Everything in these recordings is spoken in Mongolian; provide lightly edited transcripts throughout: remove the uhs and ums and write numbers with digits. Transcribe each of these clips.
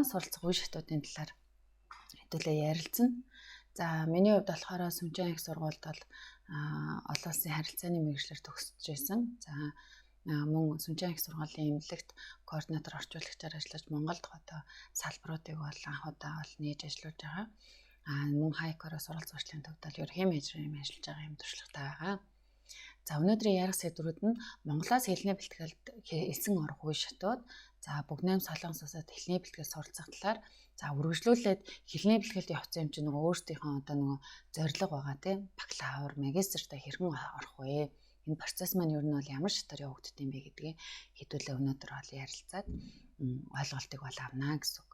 солонгос суралцах үе шатуудын талаар хэдүүлээ ярилцсан. За миний хувьд болохоор Сүнжээн их сургуульд бол олон улсын харилцааны мэргэжлэр төгсөж байсан. За мөн Сүнжээн их сургуулийн эмнэлэгт координатор орчуулагчаар ажиллаж Монголд одоо салбаруудыг бол анх удаа бол нээж ажиллаж байгаа. Мөн хайкороо суралц зуршлын төвд бол ерөнхий менежерийн ажиллаж байгаа юм туршлагатай байгаа. За өнөөдрийн ярих сэдвүүд нь Монголоос хэлний бэлтгэлд элсэн орох үе шатууд, за Бөгнэм Солонгос улсад хэлний бэлтгэл суралцах талаар за үргэлжлүүлээд хэлний бэлтгэлд явсан юм чинь өөрсдийнхөө одоо зорилго байгаа тийм бакалавр, магистртаа хэрхэн орох вэ? Энэ процесс маань ер нь бол ямар шатаар явагддаг юм бэ гэдгийг хэдүүлээ өнөөдөр бол ярилцаад ойлголтыг бол авнаа гэсэн үг.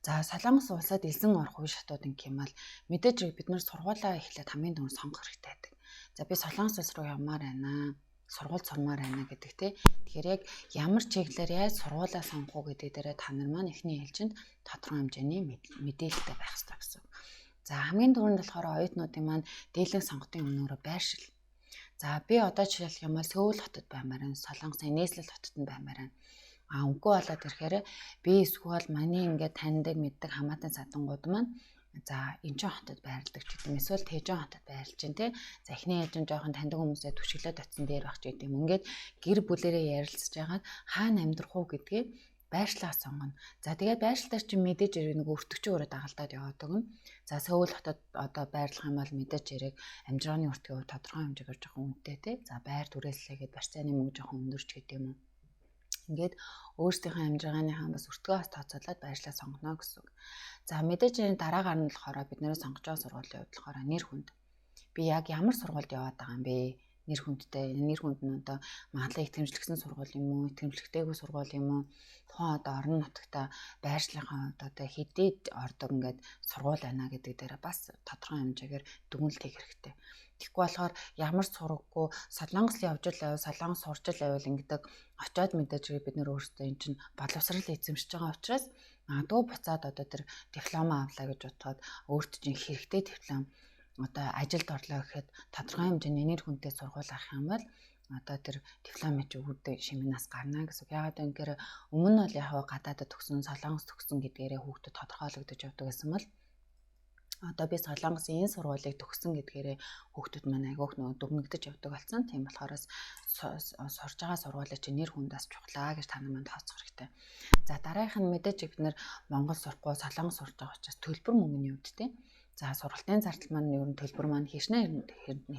За Солонгос улсад элсэн орох үе шатууд гэх юм бол мэдээж бид нар сургуулаа эхлээд хамгийн түрүүнд сонгох хэрэгтэй байдаг. За би Солонгос улс руу явмаар байна, сургууль сурмаар байна гэдэг тий. Тэгэхээр яг ямар чиглэлээр яаж сургуулаа сонгох уу гэдэг дээрээ та нар маань эхний ээлжинд тодорхой хэмжээний мэдээлэлтэй байх хэрэгтэй гэсэн. За хамгийн түрүүнд болохоор оюутнуудын маань дийлэнх сонготын өмнөрөө байршил. За би одоо жишээлх юм бол Сөүл хотод баймаар байна, Солонгосын Нээслэл хотод нь баймаар байна. Үгүй болоод ирэхээр би эсвэл манай ингээд таньдаг мэддэг хамаатан садангууд маань за Инчон хотод байрладаг ч гэдэм эсвэл Тэжон хотод байрлаж чинь тий. За эхний ээлжин жоохон таньдаг хүмүүсээ түшиглээд очсон дээр байх ч гэдэм. Ингээд гэр бүлэрээ ярилцж байгаад хаана амьдрах уу гэдгийг байршлаа сонгоно. За тэгээд байршилтаар чинь мэдээж нэг өртөгчөө өрөө дагалдаад яваад өгнө. За Сөүл хотод одоо байрлах юм бол мэдээж хэрэг амжиргааны өртгийн хувь тодорхой хэмжээгээр жоохон үнэтэй тий. За байр түрээслэгээд барьцааны мөнгө жоохон өндөр ч гэдэм юм. Ингээд өөрсдийнхөө амжиргааныхаа бас өртгөөс тооцоолоод байршлаа сонгоно гэсэн үг. За мэдээж энэ дараагаар нь болохоор бид нэр сонгож байгаа сургуулийн хувьд болохоор нэр хүнд. Би яг ямар сургуульд яваад байгаа юм бэ? Нэр хүндтэй. Нэр хүнд нь одоо магадлал итгэмжлэгсэн сургууль юм уу? Итгэмжлэгтэйгүй сургууль юм уу? Тухайн одоо орон нутагта байршлийнхаа одоо хэдийд ордог ингээд сургууль байна гэдэг дээр бас тодорхой хэмжээгээр дүгнэлт хийх хэрэгтэй. Тэгэхгүй болохоор ямар сургаггүй Солонгос явж л Солонгос сурч л байвал ингээд очиод мэдээж бид нэр өөрсдөө эн чинь боловсрал эзэмшиж байгаа учраас магадгүй буцаад одоо тэр диплома авлаа гэж бодоход өөрт чинь хэрэгтэй диплом одоо ажилд орлоо гэхэд тодорхой хэмжээний нэр хүнтэй сургууль авах юм бол одоо тэр дипломын чи өгдөг шимнээс гарна гэсэн. Яагаад гэвэл өмнө нь бол яг гадаадд төгсөн Солонгос төгсөн гэдгээрээ хүүхдэд тодорхойлогдож явдаг гэсэн мэл одоо би Солонгосын энэ сургуулийг төгссөн гэдгээрээ хүүхдүүд маань айгүйх дүгнэгдэж явдаг болсон. Тийм болохоор сурж байгаа сургуулийн чинь нэр хүндээс чухлаа гэж та нар манд тооцох хэрэгтэй. За дараагийнх нь мэдээж бид нар Монгол сурахгүй Солонгос сурж байгаа учраас төлбөр мөнгөний хувьд тийм. За сургалтын зардал маань ер нь төлбөр маань хэрнээ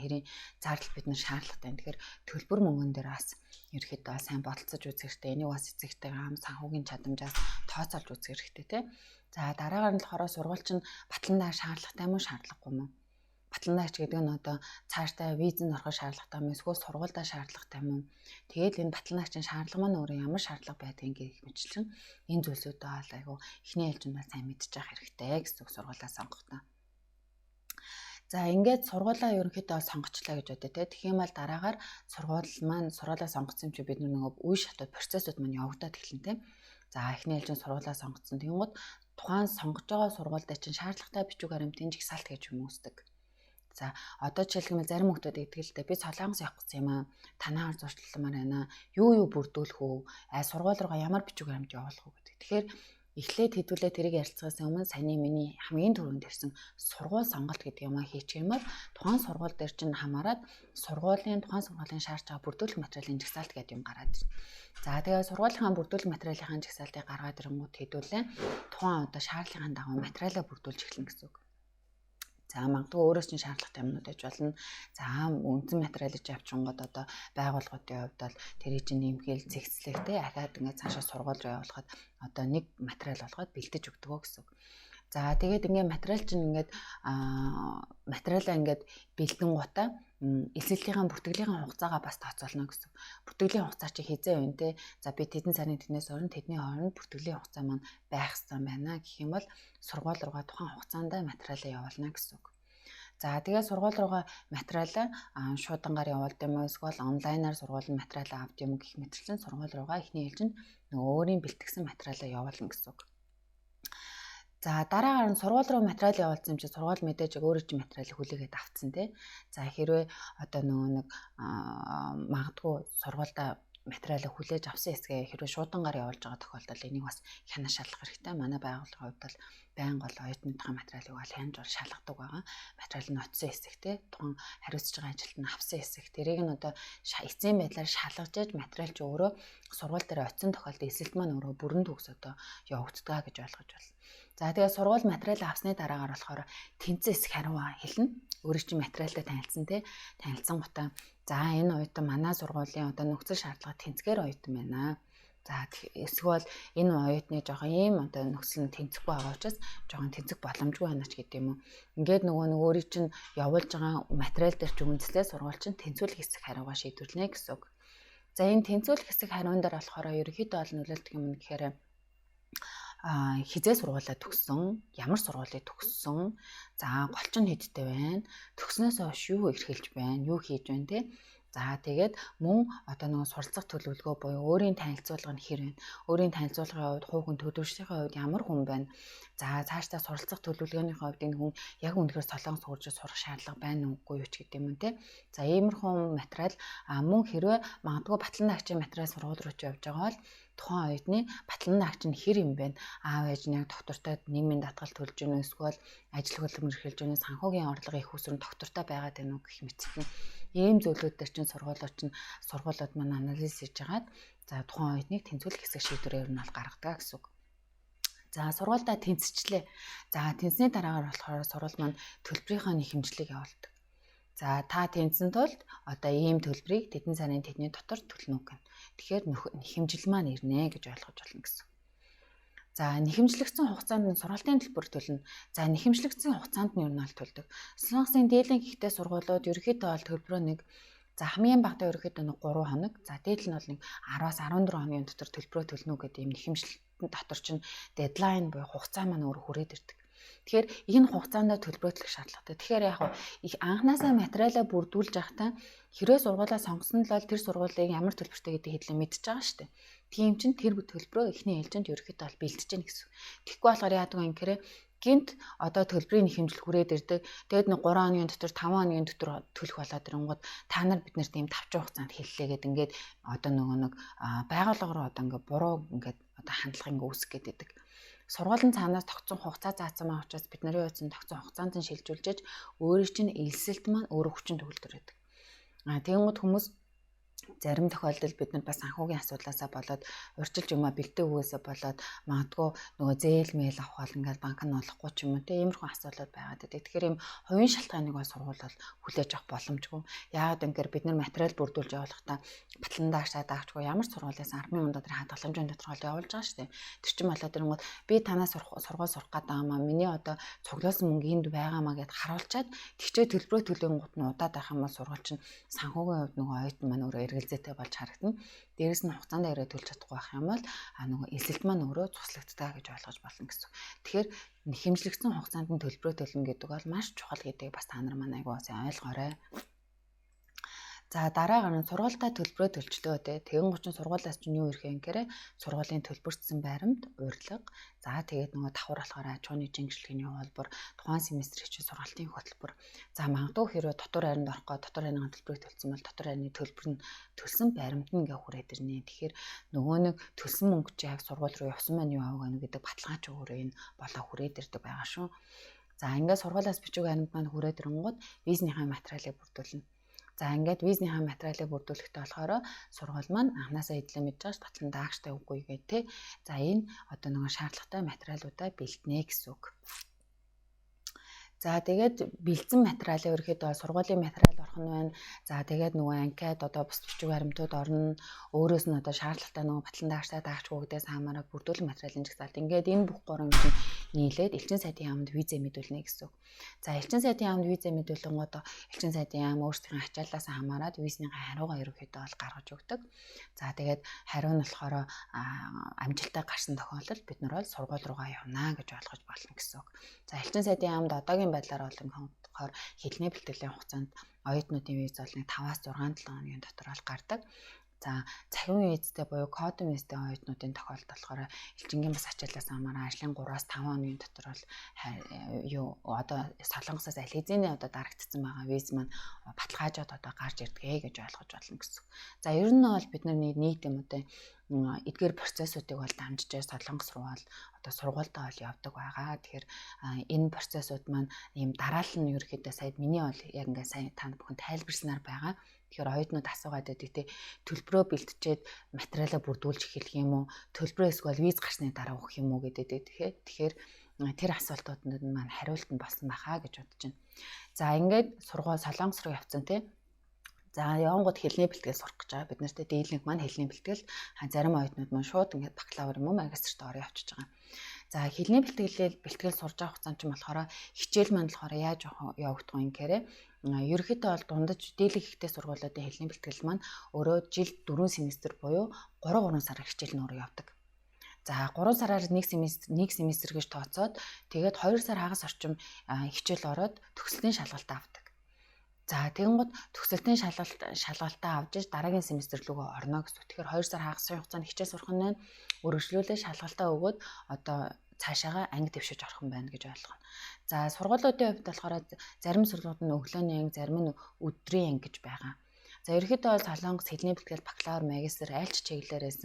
хэрийн зардал бид нар шаардлагатай. Тэгэхээр төлбөр мөнгөн дээр бас ерөөхдөө сайн бодолцож үзэх хэрэгтэй. Энийг бас эцэгтэй ам санхүүгийн чадамжаас тооцоолж үзэх хэрэгтэй тийм. За дараагаар нь болохоор сургууль чинь батландаа шаардлагатай юм уу шаардлагагүй юм уу? Батландаач гэдэг нь одоо цаашдаа визэнд ороход шаардлагатай юм эсвэл сургуультай шаардлагатай юм уу? Тэгээд энэ батландаач шаардлага маань өөрөө ямар шаардлага байдгийг гэх мэтчлэн энэ зүйлсүүдээ бол айгу эхний ээлжинд бол сайн мэдчих хэрэгтэй гэсэн үг сургуулаа сонгохдоо. За ингээд сургуулаа ерөнхийдөө сонгочлаа гэж бодё те. Тэгэх юм бол дараагаар сургуулаа сонгоцсон юм чи бид нөгөө үе шатууд процессууд маань явагдаад эхэлнэ те. За эхний ээлжинд сургуулаа сонгоцсон. Тэнгууд тухайн сонгож байгаа сургуультай чинь шаардлагатай бичиг баримтын жигсаалт гэж юм үүсдэг. За одоо жишээлбэл зарим хүмүүс идэгдэлтэй би Солонгос явах гэсэн юм аа. Танаар зурчилмаар байна. Юу бүрдүүлэх үү? Сургууль руугаа ямар бичиг баримт явуулах уу гэдэг. Тэгэхээр эхлээд хэдүүлээ тэрийг ярилцахаас өмнө саяны миний хамгийн түрүүнд ирсэн сургууль сонголт гэдэг юм а хийчих юм бол тухайн сургууль дээр чинь хамаарат тухайн сургуулийн шаардж байгаа бүрдүүлэх материалын жигсаалт гэдэг юм гараад ирнэ. За тэгээ сургуулийнхаа бүрдүүлэх материалын жигсаалтыг гаргаад ирэнгүүт хэдүүлээ тухайн одоо шаардлагын дагуу материалаа бүрдүүлж эхэлнэ гэсэн үг. За магадгүй өөрөөс чинь шаардлагатай юмнууд байж болно. За үндсэн материалыг авчингод одоо байгууллагуудын хувьд бол тэрийг чинь нэмгээл зэгцлэхтэй ахаад ингээд цаашаа сургууль руу явуулахад одоо нэг материал болгоод бэлдэж өгдөг гэсэн. За тэгээд ингээд материал чинь ингээд материалаа ингээд бэлдэн гутаа эсэлтийн бүртгэлийн хугацаагаа бас тооцоолно гэсэн. Бүртгэлийн хугацаа чи хизээ вэ те. За би тэдэн сарын тэднээс орон тэдний хооронд бүртгэлийн хугацаа маань байх ёстой байна гэх юм бол сургууль руугаа тухайн хугацаанд материалаа явуулна гэсэн үг. За тэгээд сургууль руугаа материалаа шуудангаар явуулд юм уу эсвэл онлайнаар сургуулийн материалаа авд юм гэх мэтчлэн сургууль руугаа эхний ээлжинд нөгөө өөрийн бэлтгэсэн материалаа явуулна гэсэн үг. За дараагаар нь сургууль руу материал явуулсан юм чи сургууль мэдээж өөрөө чи материалыг хүлээгээд авцсан тий. За хэрвээ одоо нөгөө нэг магадгүй сургуультай материалаа хүлээж авсан хэсгээ хэрвээ шуудангаар явуулж байгаа тохиолдолд энийг бас хянаж шалгах хэрэгтэй. Манай байгууллагын хувьд бол байнга бол оюутныхаа материалыг бол хянаж шалгадаг байгаа. Материал нь очсон хэсэг те тухайн хариуцж байгаа ажилт нь авсан хэсэг. Тэрийг нь одоо эцсийн байдлаар шалгаж яаж материал ч өөрөө сургууль дээр очсон тохиолдолд эсэлт маань өөрөө бүрэн төгс одоо явагддаг гэж ойлгож байна. За тэгээд сургууль материал авсны дараагаар болохоор тэнцэн хэсэг хариу хэлнэ. Өөрөө чинь материалтай танилцсан те танилцсан гутаа за энэ оюутан манай сургуулийн одоо нөхцөл шаардлага тэнцгээр оюутан байна. За эсвэл энэ оюутны жоохон ийм одоо нөхцөл нь тэнцэхгүй байгаа учраас жоохон тэнцэх боломжгүй байна ч гэдэг юм уу. Ингээд нөгөө өөрийн чинь явуулж байгаа материал дээр ч үндэслээ сургууль чинь тэнцвүүлэх хэсэг хариугаа шийдвэрлэнэ гэсэн үг. За энэ тэнцвүүлэх хэсэг хариун дээр болохоор ерөнхийдөө бол нөлөөлдөг юм гэхээр хизээ сургуулаа төгссөн, ямар сургуулийг төгссөн, за голчин хэдтэй байна, төгснөөс хойш юу эрхэлж байна, юу хийж байна те. За тэгээд мөн одоо нөгөө суралцах төлөвлөгөө буюу өөрийн танилцуулга нь хэр байна, өөрийн танилцуулгын хувьд хувь хүн төлөвшлийн хувьд ямар хүн байна. За цаашдаа суралцах төлөвлөгөөний хувьд энэ хүн яг үнэхээр солонгос хөгжиж сурах шаардлага байна уугүй юу ч гэдэг юм те. За иймэрхүү материал мөн хэрвээ магадгүй батлан дагчийн материал сургууль руу ч явж байгаа бол тухайн оюутны батлан дагч нь хэр юм бэ? Аав ээж нь яг доктортой нийгмийн даатгал төлж гэнэ эсвэл ажил хөдөлмөр эрхэлж гэнэ санхүүгийн орлого их усрын доктортой байгаад байна уу гэх мэтчлэн ийм зүйлүүд дээр чинь сургуулиуд маань анализ хийж хагаад за тухайн оюутныг тэнцвүүлэх хэсэг шийдвэрээр нь бол гаргадаг гэсэн үг. За сургуультай тэнцвчлээ. За тэнцсний дараагаар болохоор сургууль маань төлбөрийнхөө нэхэмжлэг явуулдаг. За та тэнцсэн тулд одоо ийм төлбөрийг тэдэн сарын тэдний дотор төлнө гэнэ. Тэгэхээр нэхэмжил маань ирнэ гэж ойлгож болно гэсэн. За нэхэмжлэгдсэн хугацаанд нь сургалтын төлбөр төлнө. За нэхэмжлэгдсэн хугацаанд нь юу нь төлдөг. Солонгосын дээдлийн гихтэй сургуулиуд ерөнхийдөө бол төлбөрөө нэг за хамгийн багадаа ерөнхийдөө 3 хоног. За дээд нь бол нэг 10-аас 14 хоногийн дотор төлбөрөө төлнө гэдэг юм нэхэмжлэлтэн дотор чинь дедлайн буюу хугацаа маань өөр хүрээд ирдэг. Тэгэхээр энэ хугацаанд төлбөрөөлөх шаардлагатай. Тэгэхээр яг их анханасаа материалаа бүрдүүлж явахдаа хэрвээ сургуулаа сонгосон л бол тэр сургуулийн ямар төлбөртэй гэдэг хэдлээ мэдчихэж байгаа шүү дээ. Тийм чинь тэр төлбөрөө эхний ээлжинд ерөөхдөө бол бэлдэж гэнэ гэсэн. Тэгэхгүй болохоор яадаг юм гэхээр гинт одоо төлбөрийн нэхэмжил хүрээд ирдэг. Тэгэд нэг 3 хоногийн дотор 5 хоногийн дотор төлөх болоод ирэнгууд та нар биднэрт ийм тавчин хугацаанд хэллээ гэд ингээд одоо нөгөө нэг байгууллага руу одоо ингээд буруу ингээд одоо хандлага ингээд үүсгэх гэдэг. Сургуулийн цаанаас тогтсон хугацаа заасан маа учраас бид нарын үйсэн тогтсон хугацаанд нь шилжүүлж өөрийн чинь элсэлт маань өөрөө хүчин төгөлдөр байдаг. Тэгэнгүүт хүмүүс зарим тохиолдолд бид нар бас санхүүгийн асуудлаасаа болоод урьдчилж юмаа бэлтээ өгөөсөө болоод магадгүй нөгөө зээл мэйл авах бол ингээд банк нь олохгүй ч юм уу тийм иймэрхүү асуудлууд байгаад байдаг. Тэгэхээр ийм хувийн шалтгааныг бол сургууль бол хүлээж авах боломжгүй. Яагаад гэвэл бид нар материал бүрдүүлж явуулахдаа батлан даашаа даагчгүй ямар сургуулиас 10,000 долларын хадгаламжийн тодорхойлол явуулж байгаа шүү дээ. Тэр чинь болоод ирэнгүүт би танаас сургууль сурах гэдэг юм аа. Миний одоо цуглуулсан мөнгө энд байгаамаа гэд харуулчаад тэгчээ төлбөрөө төлөнгөт нь удаад байх юм бол сургууль чинь санхүүгийн хувьд нөгөө оюутан маань өөрөө эргэлзээтэй болж харагдана. Дээрээс нь хугацаанд ирээ төлж чадахгүй байх юм бол нөгөө эсэлт маань өөрөө цуслагддаг гэж ойлгож болно гэсэн. Тэгэхээр нэхэмжлэгдсэн хугацаанд нь төлбөрөө төлнө гэдэг бол маш чухал гэдгийг бас та нар маань айгуу сайн ойлгоорой. За дараагаар нь сургуультай төлбөрөө төлчлөө те. Тэгэн гочин сургуулиас чинь юу ирэх юм гэхээр сургуулийн төлбөртсөн баримт, урилга. За тэгээд нөгөө давхар болохоор аж ахуйн жинхэнэ холбоор тухайн семестрийн чинь сургалтын хөтөлбөр. За магадгүй хэрвээ дотор хайранд орохгүй дотор хайрны төлбөрийг төлсөн бол дотор хайрны төлбөр нь төлсөн баримт нь ингээ хүрээд ирнэ. Тэгэхээр нөгөө нэг төлсөн мөнгө чи яг сургууль руу явсан маань юу аав гэнэ гэдэг баталгаа ч өөрөө энэ болоо хүрээд ирдэг байгаа шүү. За ингээд сургуулиас бичиг баримт маань хүрээд ирэнгууд визнийхаа материалыг бүрдүүлнэ. За ингээд визнийхаа материалыг бүрдүүлэхдээ болохоор сургууль маань анханасаа эдлээ мэдж байгаа ш батлан даагчтай үгүй гээ те. За энэ одоо нөгөө шаардлагатай материалуудаа бэлтнэ гэсэн үг. За тэгээд бэлдсэн материалын ерөөхдөө сургуулийн материал орох нь байна. За тэгээд нөгөө анкет одоо бус бичиг баримтууд орно. Өөрөөс нь одоо шаардлагатай нөгөө батлан даагчтай даагчгүй гэдээс хамаараа бүрдүүлэн материалын жагсаалт. Ингээд энэ бүх гурван юм нийлээд элчин сайдын яамд визэ мэдүүлнэ гэсэн үг. За элчин сайдын яамд визэ мэдүүлэнгүүд элчин сайдын яам өөрсдийн ачааллаас хамаарат визний хариугаа ерөөхдөө бол гаргаж өгдөг. За тэгээд хариу нь болохоор амжилттай гарсан тохиолдолд бид нар бол сургууль руугаа явна гэж ойлгож болно гэсэн үг. За элчин сайдын яамд одоогийн байдлаар бол болохоор хэлний бэлтгэлийн хугацаанд оюутнуудын виз бол 5-аас 6-7 хоногийн дотор бол гардаг. За цахим визтэй буюу кодон визтэй оюутнуудын тохиолдолд болохоор элчингийн бас ачааллаас хамааран ажлын 3-аас 5 хоногийн дотор бол одоо Солонгосоос аль хэзээний одоо дарагдсан байгаа виз маань баталгаажаад одоо гарч ирдгээ гэж ойлгож болно гэсэн. За ер нь бол бид нийт юм одоо эдгээр процессуудыг бол дамжиж Солонгос руу бол одоо сургуультай бол явдаг байгаа. Тэгэхээр энэ процессууд маань ийм дараалал нь ерөөхдөө сая миний бол яг ингээд сая танд бүхэн тайлбарснаар байгаа. Тэгэхээр оюутнууд асуугаад байдаг те төлбөрөө бэлтжээд материалаа бүрдүүлж эхлэх юм уу? Төлбөрөө эсвэл виз гарсны дараа өгөх юм уу гэдэг. Тэгэхээр тэр асуултуудад маань хариулт нь болсон байхаа гэж бодож байна. За ингээд Солонгос руу явцсан те. За явангууд хэлний бэлтгэл сурах гэж байгаа. Бид нарт дийлэнх маань хэлний бэлтгэл зарим оюутнууд маань шууд ингээд бакалавр юм уу магистрт орё явчихж байгаа. За хэлний бэлтгэл сурж авах хугацаанд ч болохоор хичээл маань болохоор яаж явагдах вэ гэхээр ерөнхийдөө бол дундаж дийлэнх ихтэй сургуулиудын хэлний бэлтгэл маань өөрөө жил 4 семестр буюу 3 сар хичээл нь өөрөө явдаг. За 3 сараар нэг семестр гэж тооцоод тэгээд 2 сар хагас орчим хичээл ороод төгсөлтийн шалгалт авдаг. За тэгэнгუთ төгсөлтийн шалгалтаа авч дараагийн семестр рүүгээ орно гэсэн. Тэгэхээр 2 сар хагасын хугацаанд хичээл сурах нь өргөжлүүлээ шалгалтаа өгөөд одоо цаашаага анги дэвшиж орох юм байна гэж ойлгоно. За сургуулиудын хувьд болохоор зарим сургуулиуд нь өглөөний анги, зарим нь өдрийн анги гэж байгаа. За ерөнхийдөө бол Солонгос хэлний бэлтгэл бакалавр, магистр аль ч чиглэлээрээс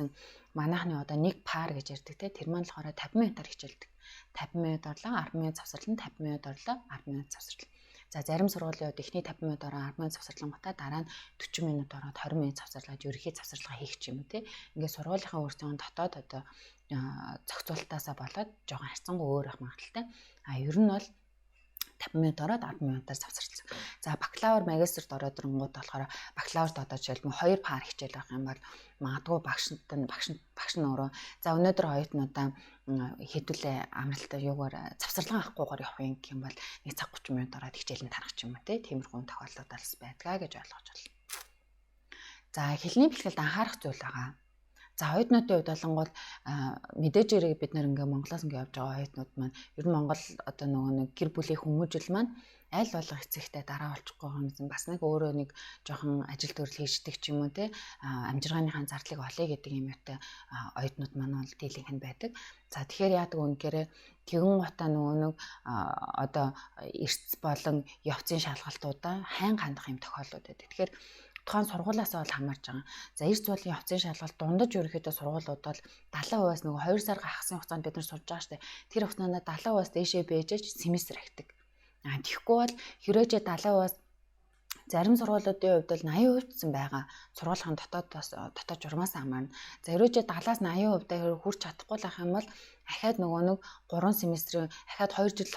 манайхны одоо нэг пар гэж ярьдаг те. Тэр маань болохоор 50 минутаар хичээлдэг. 50 минут орлоо, 10 минут завсарлан, 50 минут орлоо, 10 минут завсарлан. За зарим сургуулиуд эхний 50 минут ороо 10 минут завсарлангуудаа дараа нь 40 минут ороод 20 минут завсарлаад ерөнхий завсарлага хийх ч юм уу те. Ингээд сургуулийнхаа өөрсдийн дотоод одоо зохицуулалтаасаа болоод жоохон харьцангуй өөр ах магадaltaй. Ер нь бол 50 минут ороод 10 минутаар завсарлсан. За бакалавр, магистрт ороод ирэнгууд болохоор бакалаврт одоо жишээлбэл 2 пар хичээл авах юм бол магадгүй багш нь өөрөө за өнөөдөр оюутнуудаа хэдүүлээ амралтаа юугаар завсарлага авахгүйгээр явах юм гэх юм бол 1 цаг 30 минут ороод хичээл нь тарах ч юм уу те. Тиймэрхүү тохиолдол бас байдгаа гэж ойлгож байна. За хэлний бэлтгэлд анхаарах зүйл байгаа. За оюутнуудын хувьд болонгод мэдээж хэрэг бид нэр ингээ Монголоос ингээ явж байгаа оюутнууд маань ер нь Монгол одоо нөгөө нэг гэр бүлийн хүмүүжил маань аль болох эцэгтэй дараа болчихгүй юмсан бас нэг өөрөө нэг жоохон ажил төрөл хийждэг ч юм уу те амжиргааныхаа зардлыг олъё гэдэг юм үүтэй оюутнууд маань бол дийлэнх нь байдаг. За тэгэхээр яадаг вэ гэхээр тэгэн гутаа нөгөө нэг одоо эрс болон явцын шалгалтуудаа хайн хандах юм тохиолдод байдаг. Тэгэхээр тухайн сургуулиас бол хамаарч байгаа. За эрс болон явцын шалгалт дундаж ерөөхдөө сургуулиуд бол 70% нөгөө 2 сар хагасны хугацаанд бид нар сурж байгаа штэ. Тэр хугацаанд 70% дээшээ бэжэж семестр ахидаг. Тэгэхгүй бол хэрөөж 70% зарим сургуулиудын хувьд бол 80% гэсэн байгаа. Сургуулийн дотоод журмаас хамаарна. За хэрөөж 70-аас 80% дээр хүрч чадахгүй л ах юм бол ахаад нөгөө нэг 3 семестрийн ахаад 2 жил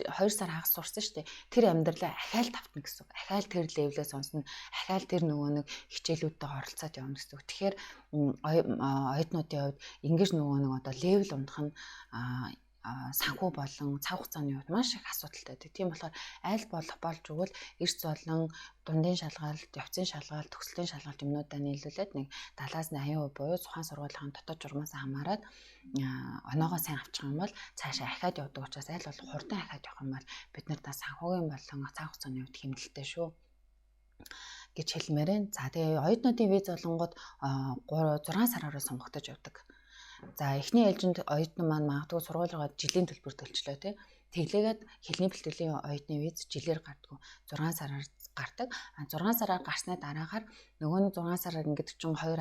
2 сар хагас сурсан шүү дээ. Тэр амьдралаа ахаал тавтна гэсэн үг. Ахаал тэр левлээ сонсно. Ахаал тэр нөгөө нэг хичээлүүдтэй оролцоод явна гэсэн үг. Тэгэхээр оюутнуудын хувьд ингэж нөгөө нэг одоо левел ундах нь санхүү болон цав хугацааны хувьд маш их асуудалтай байдаг. Тийм болохоор аль болж өгвөл эрс болон дундын шалгалт, явцын шалгалт, төгсөлтийн шалгалт юмнуудаа нийлүүлээд нэг 70-аас 80% буюу тухайн сургуулийн дотоод журмаас хамаарат оноогоо сайн авчих юм бол цаашаа ахаад явдаг учраас аль болох хурдан ахаад явах юм бол бид нар та санхүүгийн болон цав хугацааны хувьд хэмнэлттэй шүү гэж хэлмээр байна. За тэгээ оюутнуудын виз болонгод 6 сараараа сонгогдож явдаг. За эхний ээлжинд оюутан маань магадгүй сургуулигаа жилийн төлбөр төлчлөө тий. Тэглээгээд хэлний бэлтгэлийн оюутны виз жилээр гардаг. 6 сараар гардаг. 6 сараар гарсны дараагаар нөгөө нэг 6 сараар ингээд чинь 2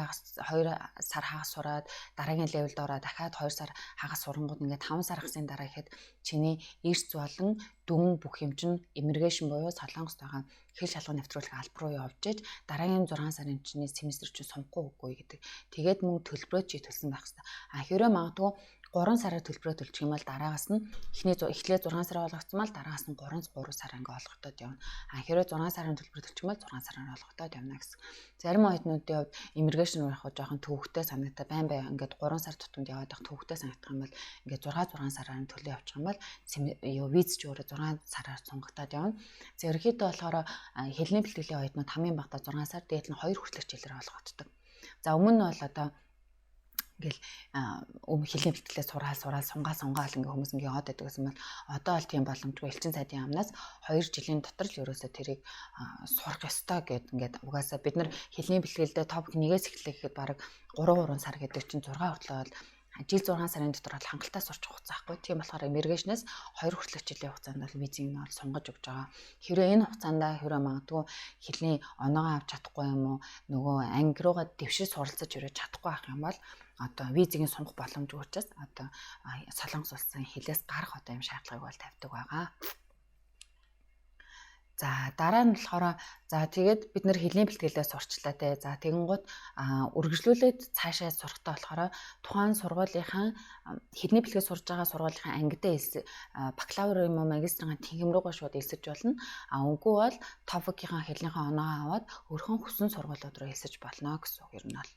сар хагас сураад дараагийн левелд ороод дахиад 2 сар хагас сурангууд ингээд 5 сар хагасын дараа ихэд чиний эрс болон дүн бүх юм чинь иммиграшн буюу Солонгост байгаа хэл шалгуур нэвтрүүлэх албар руу явж ээж дараагийн 6 сарын чиний семестр чинь сонгохгүй үгүй гэдэг. Тэгээд мөн төлбөрөө чи төлсөн байх хэрэгтэй. Хэрвээ магадгүй 3 сараар төлбөрөө төлчих юм бол дараагаас нь эхлээд 6 сар болгоцсон мал дараагаас нь 3 сар ингээ олгогдоод явна. Хэрвээ 6 сарын төлбөр төлчих юм бол 6 сараар олгогдоод явна гэсэн. Зарим оюутнуудын хувьд иммиграшн руу явах жоохон төвөгтэй санагдаад байн ингээд 3 сар тутамд яваад байх төвөгтэй санагдах юм бол ингээд 6 сараар нь төлөө явчих юм бол виз ч өөрөө 6 сараар сонгогдоод явна. За ерөнхийдөө болохоор хэлний бэлтгэлийн оюутнууд хамгийн багадаа 6 сар дээд нь 2 хүртэлх жилээр олгогддог. За өмнө нь бол одоо ингээл хэлний бэлтгэлээ сураад сунгаал ингээ хүмүүс ингээ яваад байдаг гэсэн бол одоо бол тийм боломжгүй элчин сайдын яамнаас 2 жилийн дотор л ерөөсөө тэрийг сурах ёстой гэд ингээд угаасаа бид нар хэлний бэлтгэлдээ топик 1-ээс эхлэх гэхэд баг 3 сар гэдэг чинь 6 хүртэл бол жил 6 сарын дотор бол хангалттай сурчих хугацаа байхгүй. Тийм болохоор иммиграшнаас 2 хүртэлх жилийн хугацаанд бол визийг нь бол сунгаж өгч байгаа. Хэрэв энэ хугацаанд хэрэв магадгүй хэлний оноогоо авч чадахгүй юм уу нөгөө анги руугаа дэвшиж суралцаж ирэж чадахгүй байх юм бол одоо визийг нь сунгах боломжгүй учраас одоо Солонгос улсын хилээс гарах одоо юм шаардлагыг бол тавьдаг байгаа. За дараа нь болохоор за тэгээд бид нэр хэлний бэлтгэлээ сурчлаа те. За тэгэнгუთ үргэлжлүүлээд цаашаа сурахтаа болохоор тухайн сургуулийнхаа хэлний бэлтгээ сурж байгаа сургуулийнхаа ангидаа бакалавр юм уу магистрийн тэнгим руугаа шууд элсэж болно. Үгүй бол TOEFL-ийн хэлнийхээ оноогоо аваад өөрхөн хүссэн сургуулиуд руу элсэж болно гэсэн үг юм бол.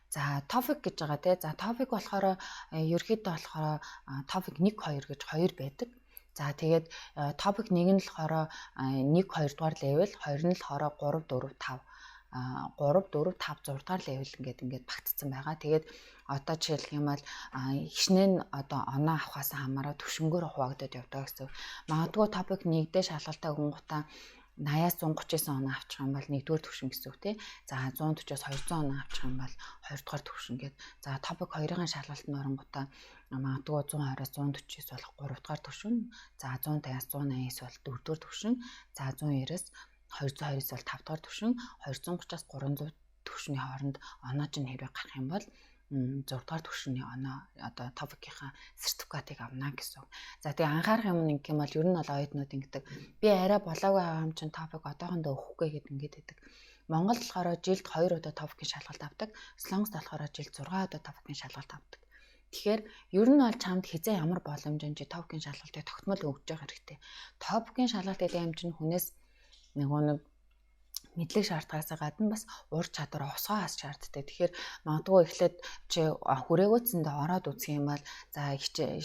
За TOEFL гэж байгаа те. За TOEFL болохоор ерөөхдөө болохоор TOEFL 1 2 гэж 2 байдаг. За тэгээд топик 1 нь болохоор 1 2 дугаар левел, 2 нь болохоор 3 4 5 3 4 5 6 дугаар левел ингээд багтцсан байгаа. Тэгээд одоо жишээлх юм бол хичнээн одоо оноо авахаас хамаараа түвшингөөр хуваагдаад явдаг гэсэн. Магадгүй топик 1 дээр шалгалтаа өгөнгүүтээ 80-аас 139 оноо авчих юм бол 1-р түвшин гэсэн үг тий. За 140-оос 200 оноо авчих юм бол 2-р түвшин гээд. За топик 2-ын шалгалтанд оронгуудаа магадгүй 120-аас 149 болох 3-р түвшин. За 150-аас 189 бол 4-р түвшин. За 190-аас 229 бол 5-р түвшин. 230-аас 300 түвшний хооронд оноо чинь хэрэг гарах юм бол 6-р түвшний оноо одоо TOEFL-ийнхаа сертификатыг авна гэсэн. За тэгээ анхаарах юм нэг юм бол ер нь бол оюутнууд ингэдэг. Би арай болоогүй байгаа юм чинь TOEFL одоохондоо өгөхгүй гэд ингээд байдаг. Монгол болохоор жилд 2 удаа TOEFL-ийн шалгалт авдаг. Солонгост болохоор жилд 6 удаа TOEFL-ийн шалгалт авдаг. Тэгэхээр ер нь бол чамд хизээ ямар боломжтой TOEFL-ийн шалгалтыг тогтмол өгж явах хэрэгтэй. TOEFL-ийн шалгалт гэдэг юм чинь хүнээс нэг мэдлэг шаардлагаас гадна бас ур чадвар осгоо хас шаарддаг. Тэгэхээр магадгүй эхлээд чи хүрээгөөцөндөө ороод үзэх юм бол за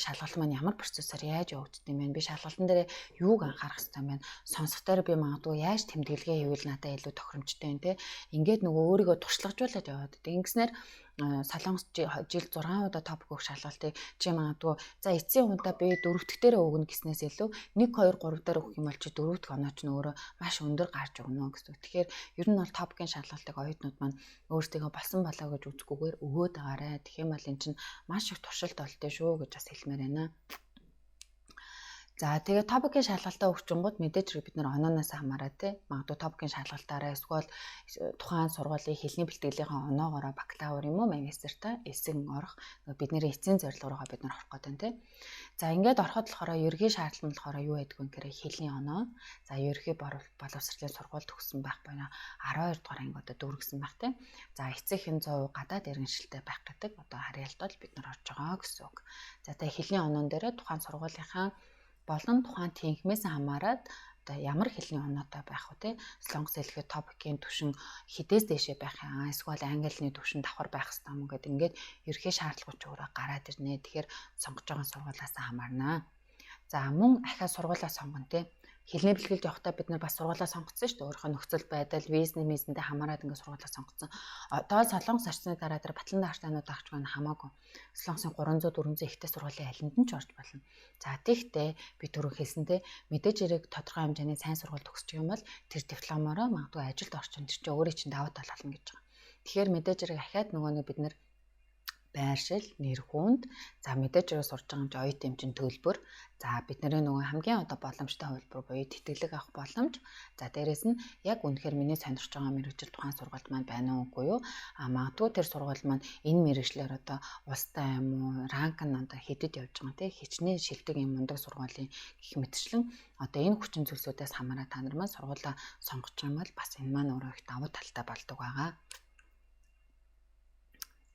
шалгалт маань ямар процессор яаж явагддаг юм бэ? Би шалгалтын дээр юуг анхаарах хэрэгтэй юм бэ? Сонсох дээр би магадгүй яаж тэмдэглэгээ хийвэл надад илүү тохиромжтой юм те. Ингээд нөгөө өөрийгөө туршлагажуулаад яваад. Ингэснээр Солонгос жил 6 удаа TOEFL өгөх шалгалтыг чи магадгүй за эцсийн удаа би 4-р дээрээ өгнө гэснээс илүү 1 2 3 дээр өгөх юм бол чи 4-р оноо ч өөрөө маш өндөр гарч өгнө гэсэн. Тэгэхээр ер нь бол TOEFL-ийн шалгалтыг оюутнууд маань өөрсдөө болсон болоо гэж үзэхгүйгээр өгөөд байгаарэ. Тэгэх юм бол эн чинь маш их туршилт олдтой шүү гэж бас хэлмээр байна. За тэгээ TOEFL-ийн шалгалтаа өгчөнгүүд мэдээж бид нар онооноос хамаараа тий магадгүй TOEFL-ийн шалгалтаараа эсвэл тухайн сургуулийн хэлний бэлтгэлийнхаа оноогоороо бакалавр юм уу магистртаа эсэг орох бидний эцсийн зорилго руугаа бид нар орох гэдэг тий. За ингээд ороход болохоор ерөнхий шаардлага нь болохоор юу байдаг вэ гэхээр хэлний оноо. За ерөнхий боловсролын сургууль төгссөн байх байна. 12 дугаар анги одоо дүүргэсэн байх тий. За эцэг хэн 100% гадаад иргэншилтэй байх гэдэг одоо харьяалтад бид нар орж байгаа гэсэн үг. За тэгээ хэлний оноон дээрээ тухайн сургуулийнхаа болон тухайн тэнхмээс хамаарат одоо ямар хэлний оноотой байх вэ те солонгос хэлхээ TOEFL-ийн түвшин хідээс дээшээ байх юм эсвэл англи хэлний түвшин давхар байх хэрэгтэй юм гэдэг ингээд ерхий шаардлагууд өөрөө гараад ирнэ. Тэгэхээр сонгож байгаа сургуулиас хамаарна. За мөн ахаа сургуулаа сонгоно те хэлний бэлгэлд явахдаа бид нар бас сургуулаа сонгоцсон шүү дээ. Өөрийнхөө нөхцөл байдал, визнэтэй хамаарат ингээд сургуулаа сонгоцсон. Одоо Солонгос орчны дараа тэр батлан даартаанууд авч байгаа нь хамаагүй. Солонгосын 300 400 ихтэй сургуулийн алинд нь ч орж болно. За тиймээ би түрүү хэлсэнтэй мэдээж хэрэг тодорхой хэмжээний сайн сургууль төгсчих юм бол тэр дипломороо магадгүй ажилд орчин тэр чинь өөрийн чинь давуу тал болно гэж байгаа. Тэгэхээр мэдээж хэрэг ахаад нөгөө бид нар байршил, нэр хүнд, за мэдээж хэрэг сурж байгаа юм чи оюутан юм чин төлбөр, за бидний нөгөө хамгийн одоо боломжтой хувилбар буюу тэтгэлэг авах боломж, за дээрэс нь яг үнэхээр миний сонирхож байгаа мэргэжил тухайн сургуульд маань байна уу үгүй юу? Магадгүй тэр сургууль маань энэ мэргэжлэр одоо улстай юм уу, ранк нь одоо хэдэд явж байгаа те хичнээн шилдэг юм мундаг сургуулийн гэх мэтчлэн одоо энэ хүчин зүйлсүүдээс хамаараа та нар маань сургуулаа сонгож байгаа юм бол бас энэ маань өөрөө их давуу талтай болдог байгаа.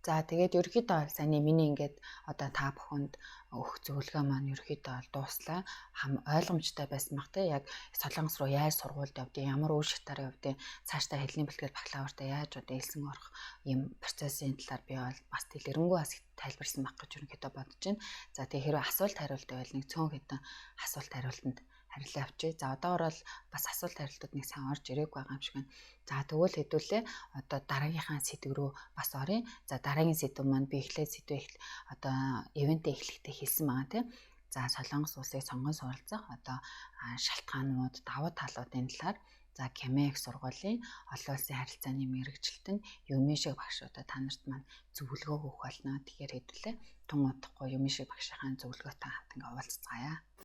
За тэгээд ерөөхдөө саяны миний ингээд одоо та бүхэнд өгөх зөвлөгөө маань ерөөхдөө дууслаа. Ойлгомжтой байсан баг те яг Солонгос руу яаж сургуульд явдیں, ямар үе шатаар явдیں, цаашдаа хэлний бэлтгэл бакалавртаа яаж одоо элсэн орох юм процессын талаар би бол бас дэлгэрэнгүй бас тайлбарсан баг гэж ерөөхдөө бодож байна. За тэгээд хэрвээ асуулт хариулт байвал нэг цөөн хэдэн асуулт хариултанд харилцаа авчий. За одоогор бол бас асуулт хариултууд нэг сайн орж ирээгүй байгаа юм шиг байна. За тэгвэл хэдүүлээ одоо дараагийнхаа сэдв рүү бас оръё. За дараагийн сэдв маань би эхлээд сэдвээ одоо ивэнтээ эхлэхдээ хэлсэн байгаа тийм. За Солонгос улсыг сонгон суралцах одоо шалтгаанууд, давуу талуудын талаар за Кемех сургуулийн олон улсын харилцааны мэрэгчлэлтэн Юмишиг багшуудаа та нарт маань зөвлөгөө өгөх болно. Тэгэхээр хэдүүлээ тун удахгүй Юмишиг багшийнхаа зөвлөгөөтэй хамт ингээ уулзцгаая.